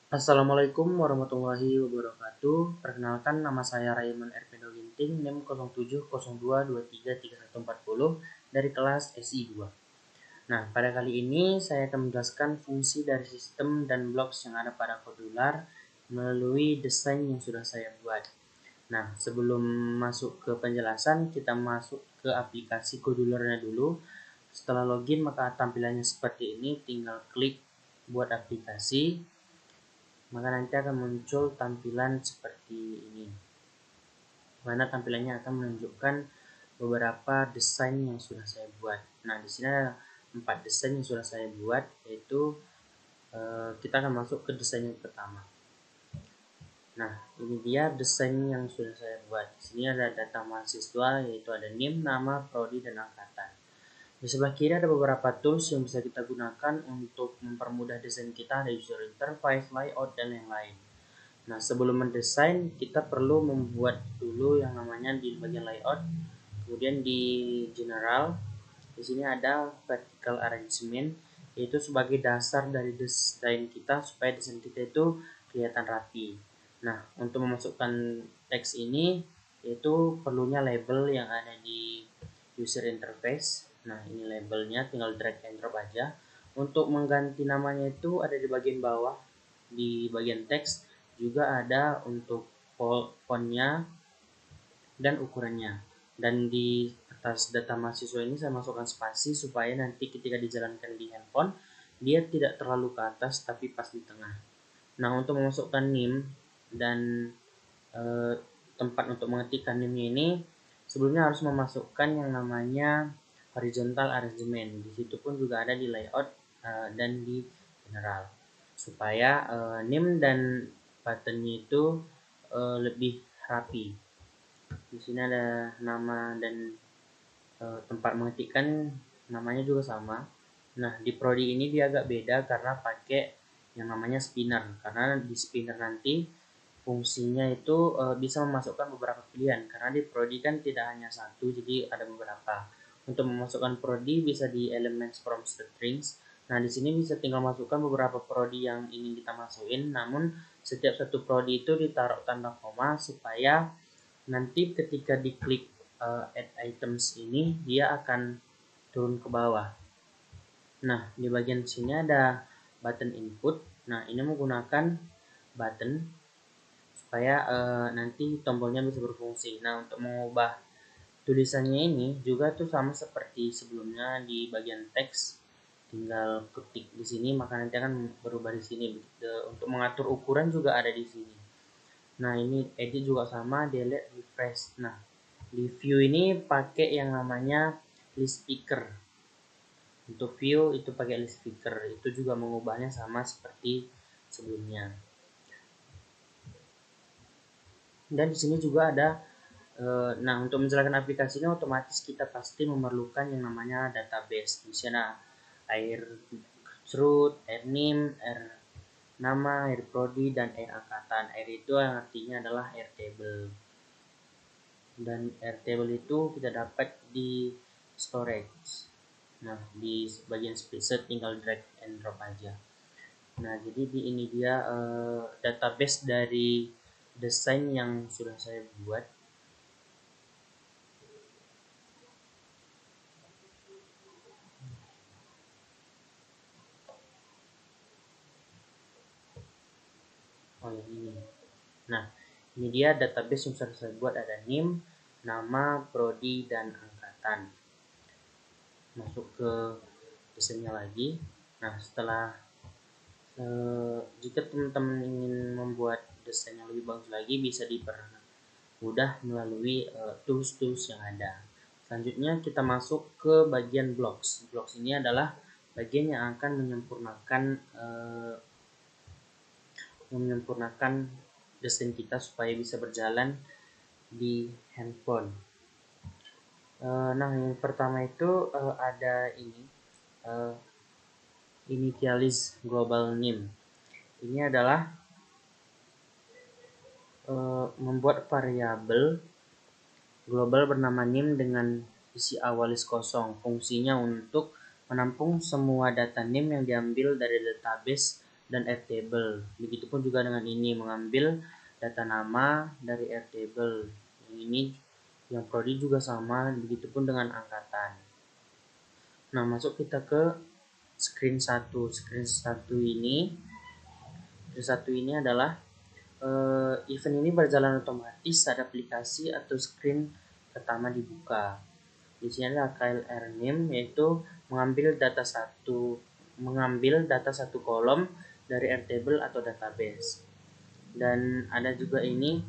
Assalamualaikum warahmatullahi wabarakatuh. Perkenalkan, nama saya Raymond Erpendo Ginting, NIM 0702233140 dari kelas SI2. Nah, pada kali ini saya akan menjelaskan fungsi dari sistem dan blocks yang ada pada Kodular melalui desain yang sudah saya buat. Nah, sebelum masuk ke penjelasan, kita masuk ke aplikasi Kodularnya dulu. Setelah login, maka tampilannya seperti ini. Tinggal klik buat aplikasi, maka nanti akan muncul tampilan seperti ini, mana tampilannya akan menunjukkan beberapa desain yang sudah saya buat. Nah, di sini ada 4 desain yang sudah saya buat, yaitu kita akan masuk ke desain yang pertama. Nah, ini dia desain yang sudah saya buat. Di sini ada data mahasiswa, yaitu ada NIM, nama, prodi, dan angkatan. Di sebelah kiri ada beberapa tools yang bisa kita gunakan untuk mempermudah desain kita, ada user interface, layout, dan yang lain. Nah, sebelum mendesain, kita perlu membuat dulu yang namanya di bagian layout. Kemudian di general, di sini ada vertical arrangement, yaitu sebagai dasar dari desain kita supaya desain kita itu kelihatan rapi. Nah, untuk memasukkan teks ini, yaitu perlunya label yang ada di user interface. Nah, ini labelnya, tinggal drag and drop aja. Untuk mengganti namanya itu ada di bagian bawah, di bagian teks. Juga ada untuk fontnya dan ukurannya. Dan di atas data mahasiswa ini saya masukkan spasi supaya nanti ketika dijalankan di handphone dia tidak terlalu ke atas tapi pas di tengah. Nah, untuk memasukkan NIM dan tempat untuk mengetikkan NIM-nya ini, sebelumnya harus memasukkan yang namanya horizontal arrangement. Di situ pun juga ada di layout dan di general, supaya NIM dan buttonnya itu lebih rapi. Di sini ada nama dan tempat mengetikkan, namanya juga sama. Nah, di prodi ini dia agak beda karena pakai yang namanya spinner, karena di spinner nanti fungsinya itu bisa memasukkan beberapa pilihan, karena di prodi kan tidak hanya satu, jadi ada beberapa. Untuk memasukkan prodi bisa di elements from strings. Nah, di sini bisa tinggal masukkan beberapa prodi yang ingin kita masukin, namun setiap satu prodi itu ditaruh tanda koma supaya nanti ketika diklik add items ini dia akan turun ke bawah. Nah, di bagian sini ada button input. Nah, ini menggunakan button supaya nanti tombolnya bisa berfungsi. Nah, untuk mengubah tulisannya ini juga tuh sama seperti sebelumnya di bagian teks, tinggal ketik di sini maka nanti akan berubah di sini. Untuk mengatur ukuran juga ada di sini. Nah, ini edit juga sama, delete, refresh. Nah, di view ini pakai yang namanya list picker. Untuk view itu pakai list picker, itu juga mengubahnya sama seperti sebelumnya. Dan di sini juga ada nah, untuk menjalankan aplikasinya otomatis kita pasti memerlukan yang namanya database. Di sana air root, air NIM, air nama, air prodi, dan air angkatan. Air itu yang artinya adalah air table. Dan airtable itu kita dapat di storage. Nah, di bagian spacer tinggal drag and drop aja. Nah, jadi di ini dia database dari desain yang sudah saya buat. Oh ya, ini. Nah, ini dia database yang sudah saya buat, ada NIM, nama, prodi, dan angkatan. Masuk ke desainnya lagi. Nah, setelah jika teman-teman ingin membuat desain yang lebih bagus lagi, bisa dipermudah melalui tools-tools yang ada. Selanjutnya kita masuk ke bagian blocks. Blocks ini adalah bagian yang akan menyempurnakan desain kita supaya bisa berjalan di handphone. Nah, yang pertama itu ada ini initialize global name. Ini adalah membuat variabel global bernama NIM dengan isi awal list kosong. Fungsinya untuk menampung semua data NIM yang diambil dari database dan Airtable. Begitupun juga dengan ini, mengambil data nama dari Airtable. Yang ini yang prodi juga sama, begitupun dengan angkatan. Nah, masuk kita ke screen 1. Screen 1 ini adalah event ini berjalan otomatis saat aplikasi atau screen pertama dibuka. Di sini ada KLR name, yaitu mengambil data satu kolom dari Airtable atau database. Dan ada juga ini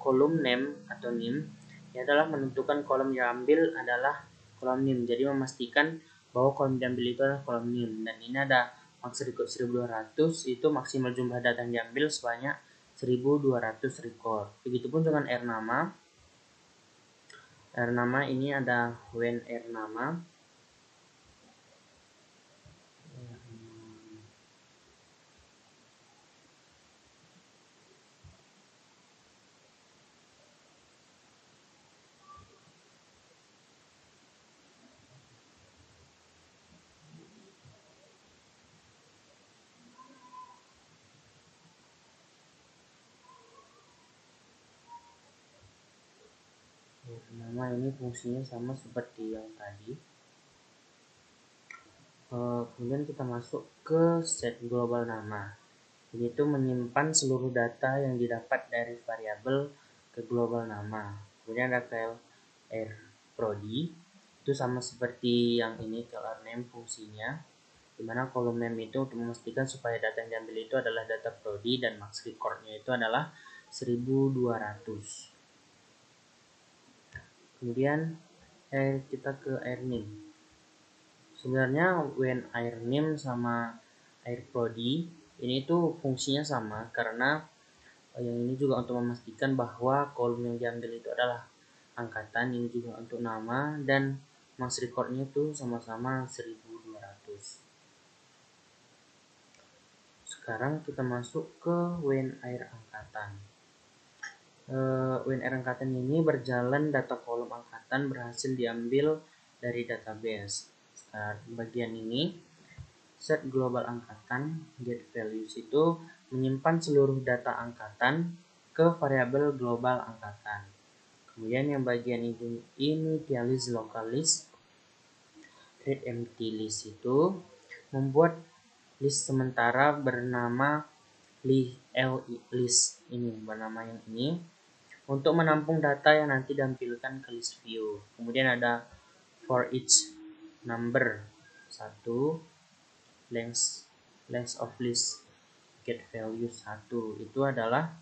kolom name atau name, yang adalah menentukan kolom yang diambil adalah kolom name. Jadi memastikan bahwa kolom diambil itu adalah kolom name. Dan ini ada max record 1200, itu maksimal jumlah data yang diambil sebanyak 1200 record. Begitupun dengan R nama. R nama ini ada when R nama. Nama ini fungsinya sama seperti yang tadi. Kemudian kita masuk ke set global nama. Ini tuh menyimpan seluruh data yang didapat dari variabel ke global nama. Kemudian ada KLR prodi, itu sama seperti yang ini, KLR name fungsinya, dimana kolom name itu untuk memastikan supaya data yang diambil itu adalah data prodi dan max recordnya itu adalah 1200. Kemudian kita ke air name. Sebenarnya when air name sama air prodi ini tuh fungsinya sama, karena yang ini juga untuk memastikan bahwa kolom yang diambil itu adalah angkatan, ini juga untuk nama, dan max recordnya itu sama-sama 1200. Sekarang kita masuk ke when air angkatan. When air angkatan ini berjalan data kolom angkatan berhasil diambil dari database. Bagian ini set global angkatan get values itu menyimpan seluruh data angkatan ke variabel global angkatan. Kemudian yang bagian ini initialize local list create empty list itu membuat list sementara bernama list ini, bernama yang ini, untuk menampung data yang nanti ditampilkan ke list view. Kemudian ada for each number 1 length of list get value 1, itu adalah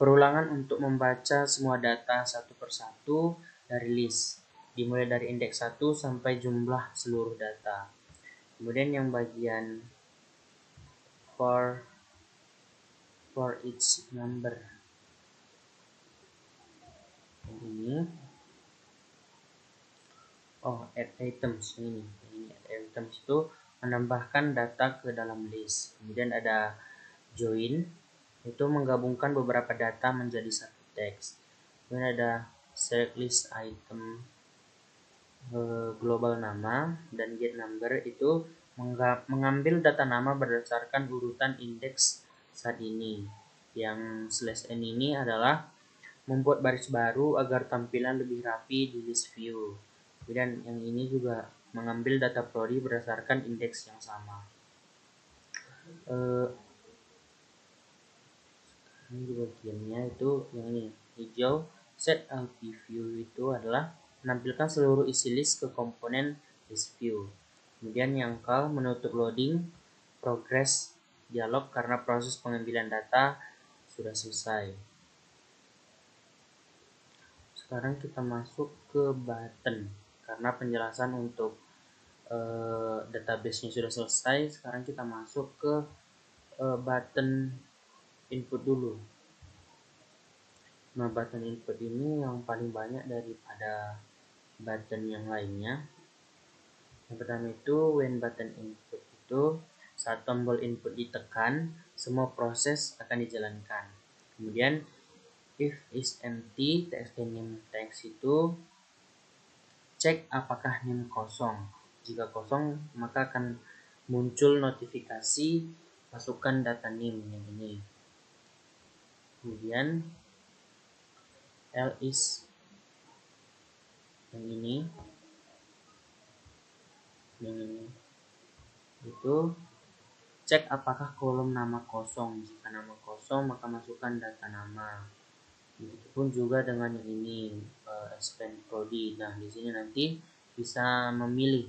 perulangan untuk membaca semua data satu persatu dari list, dimulai dari indeks 1 sampai jumlah seluruh data. Kemudian yang bagian for each number ini add items, ini add items itu menambahkan data ke dalam list. Kemudian ada join, itu menggabungkan beberapa data menjadi satu teks. Kemudian ada select list item global nama, dan get number itu mengambil data nama berdasarkan urutan indeks saat ini. Yang /n ini adalah membuat baris baru agar tampilan lebih rapi di list view. Kemudian yang ini juga mengambil data prodi berdasarkan indeks yang sama. Ini bagiannya itu yang ini hijau, set LP view itu adalah menampilkan seluruh isi list ke komponen list view. Kemudian yang menutup loading progress dialog karena proses pengambilan data sudah selesai. Sekarang kita masuk ke button, karena penjelasan untuk database-nya sudah selesai. Sekarang kita masuk ke button input dulu. Nah, button input ini yang paling banyak daripada button yang lainnya. Yang pertama itu when button input itu saat tombol input ditekan, semua proses akan dijalankan. Kemudian if is empty, txt name text itu cek apakah name kosong. Jika kosong, maka akan muncul notifikasi masukkan data name yang ini. Kemudian else yang ini itu cek apakah kolom nama kosong. Jika nama kosong maka masukkan data nama. Begitupun juga dengan yang ini expand prodi. Nah, di sini nanti bisa memilih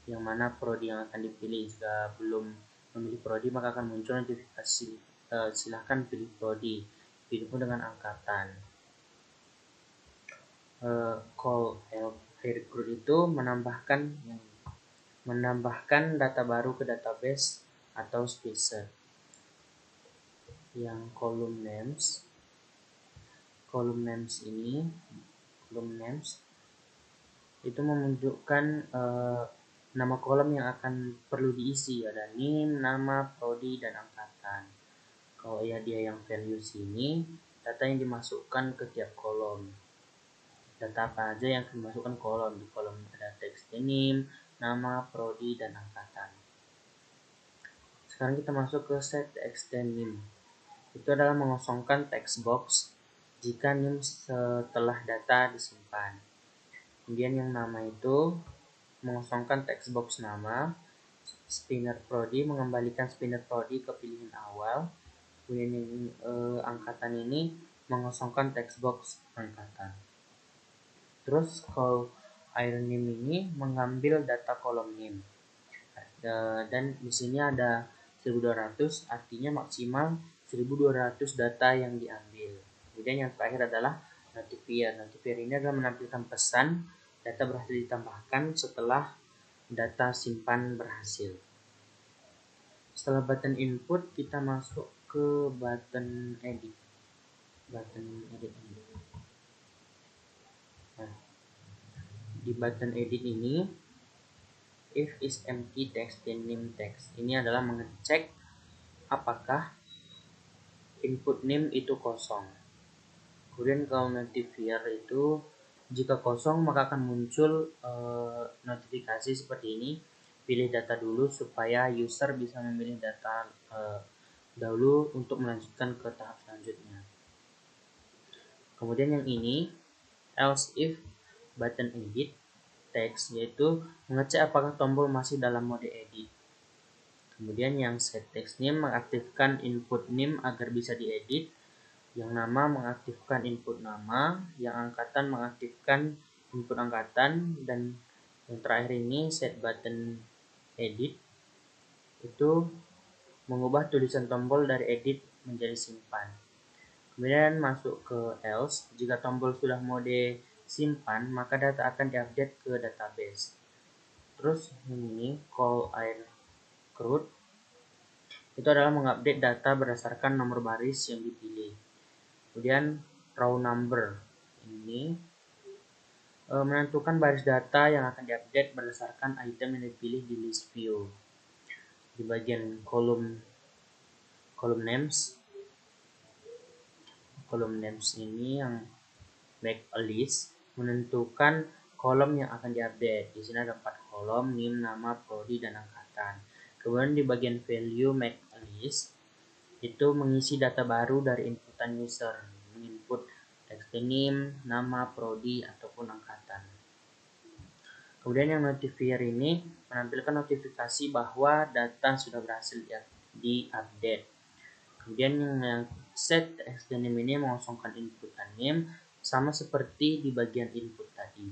yang mana prodi yang akan dipilih. Jika belum memilih prodi maka akan muncul notifikasi silahkan pilih prodi. Begitupun dengan angkatan. Call recruit itu menambahkan data baru ke database atau spacer. Yang column names itu menunjukkan nama kolom yang akan perlu diisi, ada name, nama, prodi, dan angkatan. Kalau ya dia yang value sini, data yang dimasukkan ke tiap kolom. Data apa aja yang dimasukkan kolom? Di kolom ada text name, nama, prodi, dan angkatan. Sekarang kita masuk ke set text name. Itu adalah mengosongkan text box jika name setelah data disimpan. Kemudian yang nama itu mengosongkan text box nama. Spinner prodi mengembalikan spinner prodi ke pilihan awal. Kemudian yang angkatan ini mengosongkan text box angkatan. Terus call iron name ini mengambil data kolom name. Dan di sini ada 1200, artinya maksimal 1200 data yang diambil. Kemudian yang terakhir adalah notifier. Notifier ini adalah menampilkan pesan data berhasil ditambahkan setelah data simpan berhasil. Setelah button input, kita masuk ke button edit. Nah, di button edit ini, if is empty text then name text. Ini adalah mengecek apakah input name itu kosong. Kemudian kalau notifier itu jika kosong maka akan muncul notifikasi seperti ini. Pilih data dulu supaya user bisa memilih data dahulu untuk melanjutkan ke tahap selanjutnya. Kemudian yang ini else if button edit text, yaitu mengecek apakah tombol masih dalam mode edit. Kemudian yang set text name mengaktifkan input name agar bisa diedit. Yang nama mengaktifkan input nama, yang angkatan mengaktifkan input angkatan, dan yang terakhir ini set button edit itu mengubah tulisan tombol dari edit menjadi simpan. Kemudian masuk ke else, jika tombol sudah mode simpan maka data akan diupdate ke database. Terus ini call air recruit itu adalah mengupdate data berdasarkan nomor baris yang dipilih. Kemudian row number ini menentukan baris data yang akan diupdate berdasarkan item yang dipilih di list view. Di bagian kolom names ini yang make a list menentukan kolom yang akan diupdate. Di sini ada 4 kolom, name, nama, prodi, dan angkatan. Kemudian di bagian value make a list itu mengisi data baru dari inputan user, menginput text name, nama, prodi, ataupun angkatan. Kemudian yang notifier ini menampilkan notifikasi bahwa data sudah berhasil diupdate. Kemudian yang set text name ini mengosongkan inputan name sama seperti di bagian input tadi.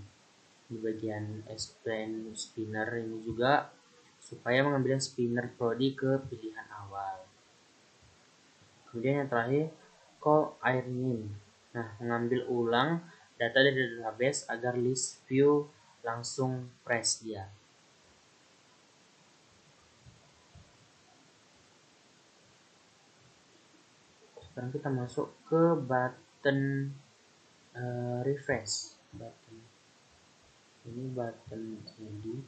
Di bagian expand spinner ini juga supaya mengambil spinner prodi ke pilihan awal. Kemudian yang terakhir call air name. Nah, mengambil ulang data dari database agar list view langsung press dia. Sekarang kita masuk ke button refresh. Ini button ini.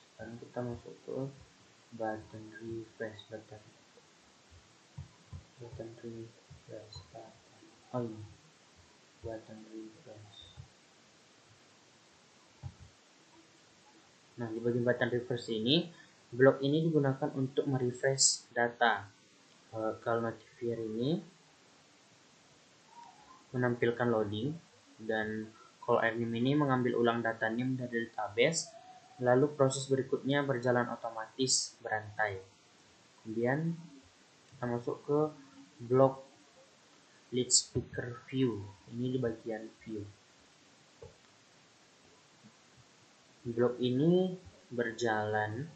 Sekarang kita masuk ke button refresh. Button refresh. Oh ini button refresh. Nah, di bagian button refresh ini Blok ini digunakan untuk merefresh data. Kalau notifier ini menampilkan loading, dan call name ini mengambil ulang data name dari database, lalu proses berikutnya berjalan otomatis berantai. Kemudian kita masuk ke blok lead speaker view. Ini di bagian view. Blok ini berjalan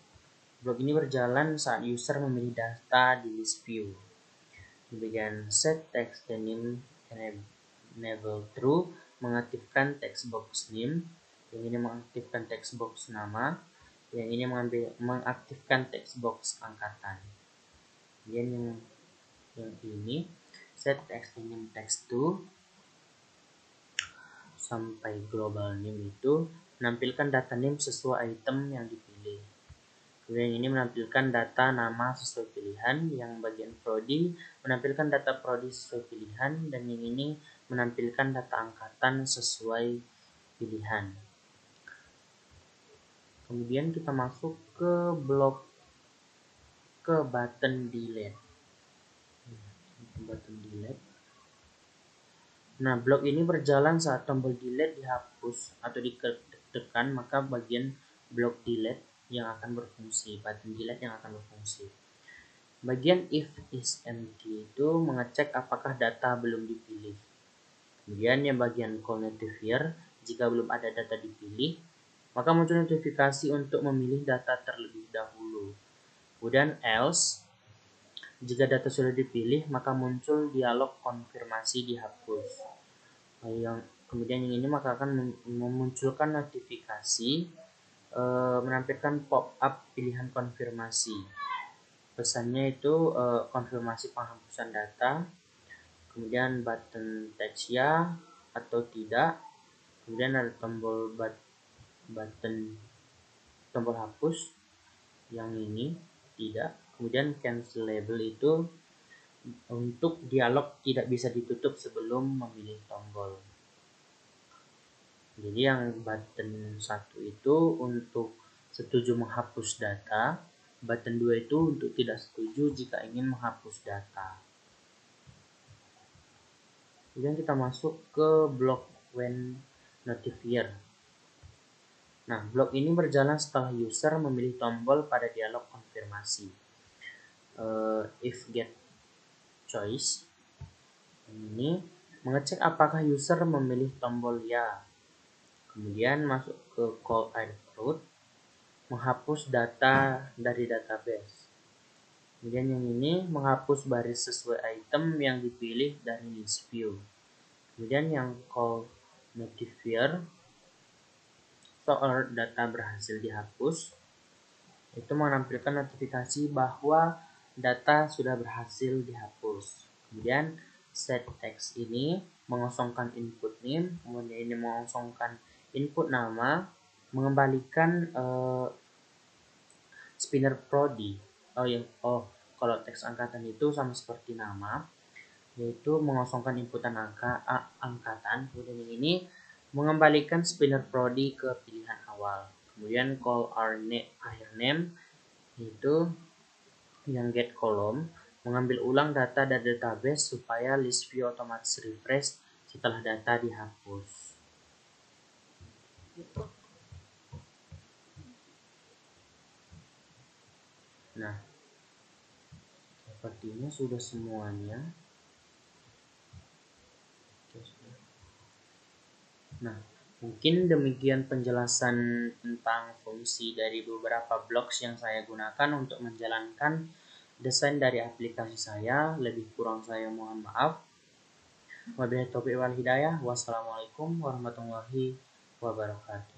saat user memilih data di list view. Di bagian set text dan name enable true mengaktifkan text box name, yang ini mengaktifkan text box nama, yang ini mengaktifkan text box angkatan. Kemudian yang ini set text dan name text to sampai global name itu menampilkan data name sesuai item yang dipilih. Kemudian ini menampilkan data nama sesuai pilihan, yang bagian prodi menampilkan data prodi sesuai pilihan, dan yang ini menampilkan data angkatan sesuai pilihan. Kemudian kita masuk ke button delete. Nah, blok ini berjalan saat tombol delete dihapus atau ditekan, maka bagian blok delete yang akan berfungsi, button delete yang akan berfungsi. Bagian if is empty itu mengecek apakah data belum dipilih. Kemudian yang bagian call notifier, jika belum ada data dipilih, maka muncul notifikasi untuk memilih data terlebih dahulu. Kemudian else, jika data sudah dipilih, maka muncul dialog konfirmasi dihapus. Kemudian yang ini maka akan memunculkan notifikasi menampilkan pop-up pilihan konfirmasi. Pesannya itu konfirmasi penghapusan data, kemudian button text ya atau tidak, kemudian ada tombol hapus, yang ini tidak, kemudian cancel label itu untuk dialog tidak bisa ditutup sebelum memilih tombol. Jadi yang button 1 itu untuk setuju menghapus data, button 2 itu untuk tidak setuju jika ingin menghapus data. Kemudian kita masuk ke blok when notifier. Nah, blok ini berjalan setelah user memilih tombol pada dialog konfirmasi. If get choice ini mengecek apakah user memilih tombol ya. Kemudian masuk ke call root menghapus data dari database. Kemudian yang ini menghapus baris sesuai item yang dipilih dari list view. Kemudian yang call notifier soal data berhasil dihapus, itu menampilkan notifikasi bahwa data sudah berhasil dihapus. Kemudian set text ini mengosongkan input name, kemudian ini mengosongkan input nama, mengembalikan spinner prodi. Kalau teks angkatan itu sama seperti nama, yaitu mengosongkan inputan angkatan. Kemudian yang ini mengembalikan spinner prodi ke pilihan awal. Kemudian call akhir name itu yang get column mengambil ulang data dari database supaya list view otomatis refresh setelah data dihapus. Nah, sepertinya sudah semuanya. Nah, mungkin demikian penjelasan tentang fungsi dari beberapa blocks yang saya gunakan untuk menjalankan desain dari aplikasi saya. Lebih kurang saya mohon maaf. Wabillahi taufiq wal hidayah. Wassalamualaikum warahmatullahi wabarakatuh.